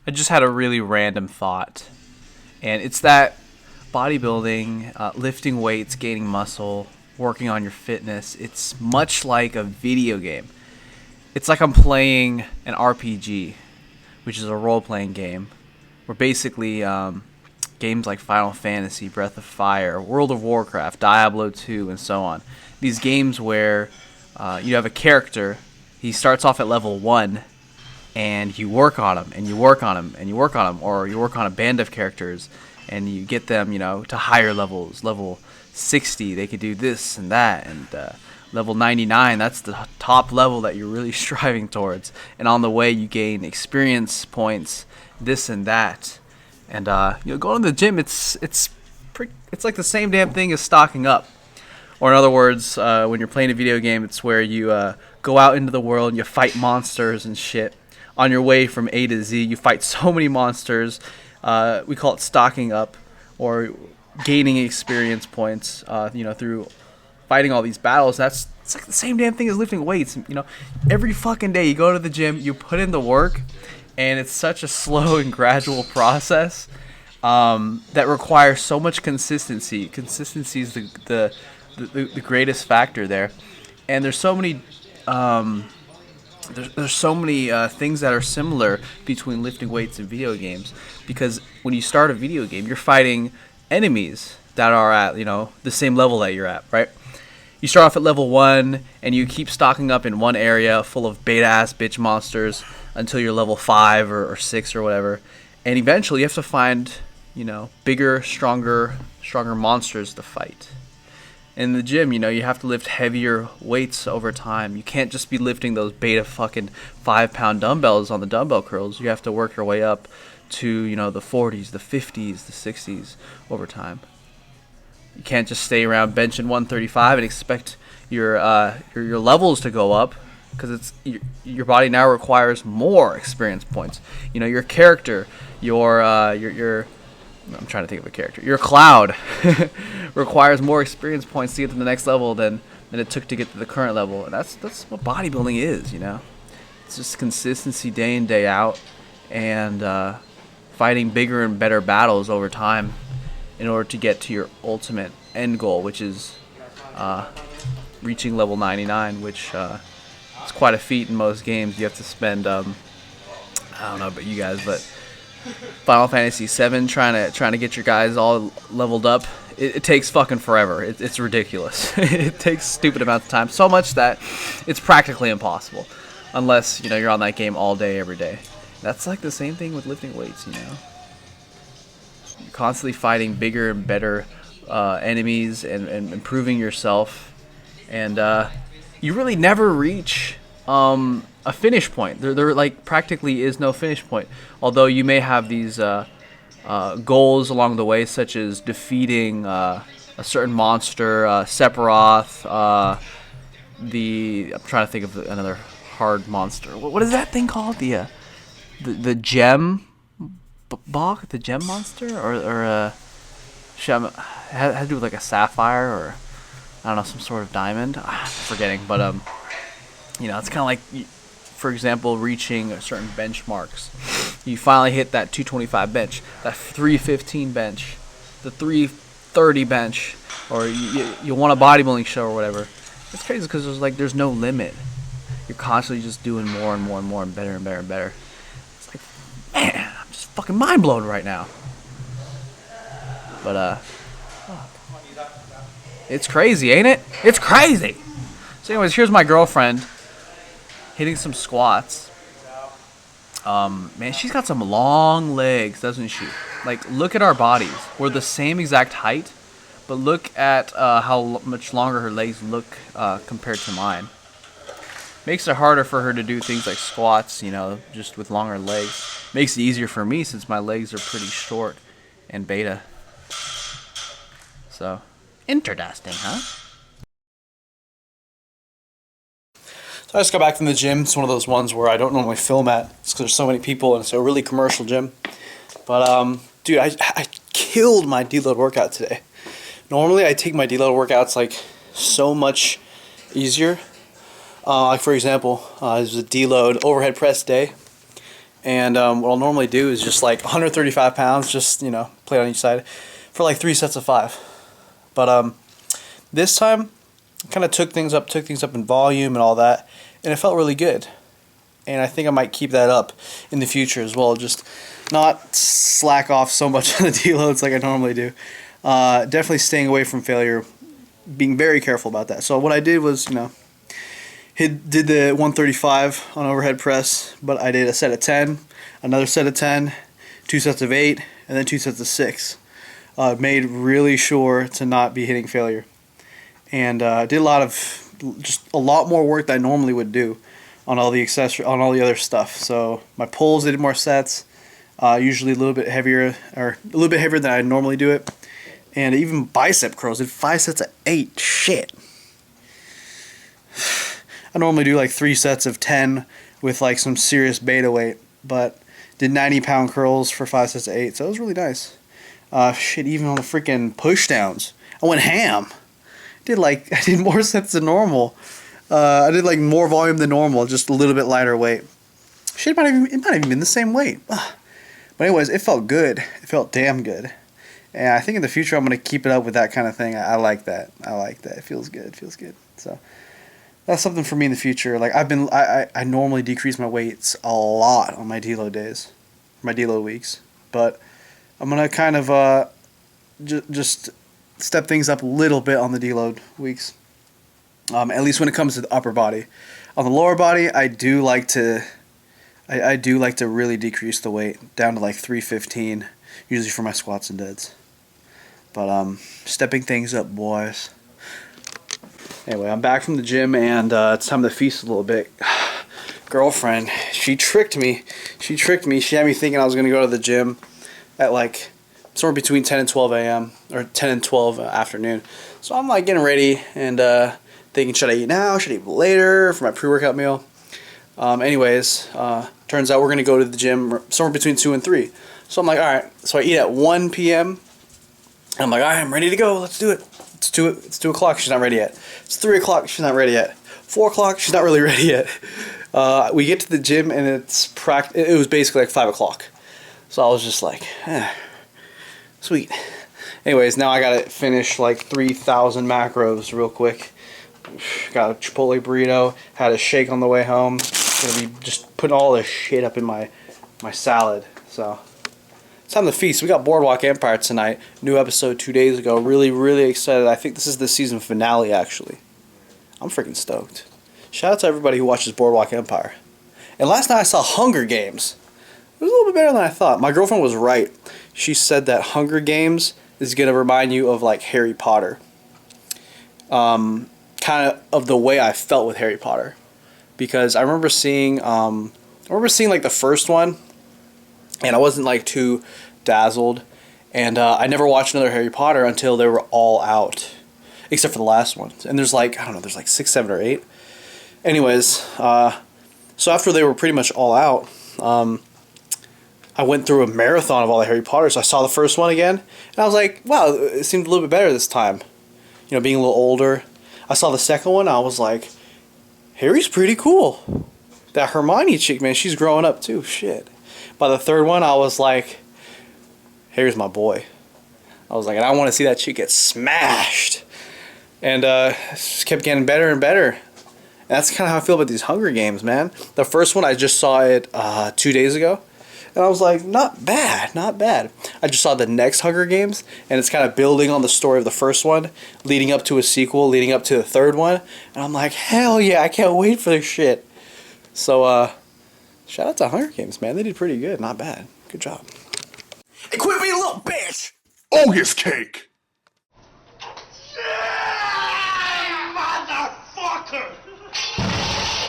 I just had a really random thought, and it's that bodybuilding, lifting weights, gaining muscle, working on your fitness, it's much like a video game. It's like I'm playing an RPG, which is a role-playing game, where basically games like Final Fantasy, Breath of Fire, World of Warcraft, Diablo 2, and so on. These games where you have a character, he starts off at level 1, and you work on him, and you work on him, and you work on him, or you work on a band of characters, and you get them, to higher levels. Level 60, they could do this and that, and level 99, that's the top level that you're really striving towards. And on the way, you gain experience points, this and that. And going to the gym, it's like the same damn thing as stocking up. Or in other words, when you're playing a video game, it's where you go out into the world and you fight monsters and shit. On your way from A to Z, you fight so many monsters. We call it stocking up, or gaining experience points. Through fighting all these battles. It's like the same damn thing as lifting weights. Every fucking day you go to the gym, you put in the work, and it's such a slow and gradual process that requires so much consistency. Consistency is the greatest factor there, and there's so many. There's so many things that are similar between lifting weights and video games, because when you start a video game, you're fighting enemies that are at the same level that you're at, right? You start off at level 1 and you keep stocking up in one area full of beta ass bitch monsters until you're level 5 or 6 or whatever, and eventually you have to find bigger, stronger monsters to fight. In the gym, you have to lift heavier weights over time. You can't just be lifting those beta fucking 5-pound dumbbells on the dumbbell curls. You have to work your way up to, the 40s, the 50s, the 60s over time. You can't just stay around benching 135 and expect your levels to go up, because your body now requires more experience points. Your character, your I'm trying to think of a character. Your cloud requires more experience points to get to the next level than it took to get to the current level. And that's what bodybuilding is, It's just consistency day in, day out, and fighting bigger and better battles over time in order to get to your ultimate end goal, which is reaching level 99, which is quite a feat in most games. You have to spend, I don't know about you guys, but Final Fantasy VII trying to get your guys all leveled up, it takes fucking forever. It's ridiculous. It takes stupid amounts of time, so much that it's practically impossible, unless you're on that game all day every day. That's like the same thing with lifting weights. You're constantly fighting bigger and better enemies and improving yourself, and you really never reach a finish point. There like practically is no finish point. Although you may have these goals along the way, such as defeating a certain monster, Sephiroth. I'm trying to think of another hard monster. What is that thing called? The gem bach, the gem monster, or had to do with like a sapphire, or I don't know, some sort of diamond. I'm forgetting, but it's kind of like, for example, reaching certain benchmarks. You finally hit that 225 bench, that 315 bench, the 330 bench, or you won a bodybuilding show or whatever. It's crazy because there's no limit. You're constantly just doing more and more and more and better and better and better. It's like, man, I'm just fucking mind blown right now. But it's crazy, ain't it? It's crazy. So anyways, here's my girlfriend hitting some squats. Man, she's got some long legs, doesn't she? Like, look at our bodies. We're the same exact height, but look at how much longer her legs look compared to mine. Makes it harder for her to do things like squats, just with longer legs. Makes it easier for me since my legs are pretty short and beta. So, interesting, huh? So I just got back from the gym. It's one of those ones where I don't normally film at. It's because there's so many people and it's a really commercial gym. But, dude, I killed my deload workout today. Normally I take my deload workouts like so much easier. Like for example, this was a deload overhead press day. And what I'll normally do is just like 135 pounds, just, you know, play on each side for like 3 sets of 5. But this time, I kind of took things up in volume and all that, and it felt really good. And I think I might keep that up in the future as well, just not slack off so much on the deloads like I normally do. Definitely staying away from failure, being very careful about that. So what I did was, you know, did the 135 on overhead press, but I did a set of 10, another set of 10, 2 sets of 8, and then 2 sets of 6. Made really sure to not be hitting failure, and did just a lot more work than I normally would do on all the other stuff. So my pulls, I did more sets, usually a little bit heavier than I normally do it, and even bicep curls, did 5 sets of 8. Shit. I normally do like 3 sets of 10 with like some serious beta weight, but did 90-pound curls for 5 sets of 8, so it was really nice. Shit, even on the freaking push downs, I went ham. I did more sets than normal. I did like more volume than normal, just a little bit lighter weight. Shit, it might even been the same weight. But anyways, it felt good. It felt damn good. And I think in the future I'm gonna keep it up with that kind of thing. I like that. I like that. It feels good. It feels good. So that's something for me in the future. Like I normally decrease my weights a lot on my deload days, my deload weeks, but I'm gonna kind of just step things up a little bit on the deload weeks. At least when it comes to the upper body. On the lower body, I do like to really decrease the weight down to like 315, usually for my squats and deads. But stepping things up, boys. Anyway, I'm back from the gym, and it's time to feast a little bit. Girlfriend, she tricked me. She had me thinking I was going to go to the gym at like somewhere between 10 and 12 a.m. or 10 and 12 afternoon. So I'm like getting ready and thinking, should I eat now? Should I eat later for my pre-workout meal? Anyways, turns out we're going to go to the gym somewhere between 2 and 3. So I'm like, all right. So I eat at 1 p.m. And I'm like, all right, I'm ready to go. Let's do it. It's 2 o'clock. She's not ready yet. It's 3 o'clock. She's not ready yet. 4 o'clock. She's not really ready yet. We get to the gym, and it was basically like 5 o'clock. So I was just like, sweet. Anyways, now I got to finish like 3,000 macros real quick. Got a Chipotle burrito. Had a shake on the way home. Gonna be just putting all this shit up in my salad. So it's time to feast. We got Boardwalk Empire tonight. New episode 2 days ago. Really, really excited. I think this is the season finale, actually. I'm freaking stoked. Shout out to everybody who watches Boardwalk Empire. And last night I saw Hunger Games. It was a little bit better than I thought. My girlfriend was right. She said that Hunger Games is going to remind you of like Harry Potter. Kind of the way I felt with Harry Potter. Because I remember seeing like the first one, and I wasn't like too dazzled, and I never watched another Harry Potter until they were all out, except for the last one. And there's like, I don't know, there's like 6, 7, or 8. Anyways, so after they were pretty much all out, I went through a marathon of all the Harry Potters. So I saw the first one again, and I was like, wow, it seemed a little bit better this time. You know, being a little older. I saw the second one, I was like, Harry's pretty cool. That Hermione chick, man, she's growing up too. Shit. By the third one, I was like, Harry's my boy. I was like, and I want to see that chick get smashed. And it just kept getting better and better. And that's kind of how I feel about these Hunger Games, man. The first one, I just saw it 2 days ago. And I was like, not bad, not bad. I just saw the next Hunger Games, and it's kind of building on the story of the first one, leading up to a sequel, leading up to the third one. And I'm like, hell yeah, I can't wait for this shit. So, shout out to Hunger Games, man. They did pretty good. Not bad. Good job. Hey, quit being a little bitch! Ogus cake!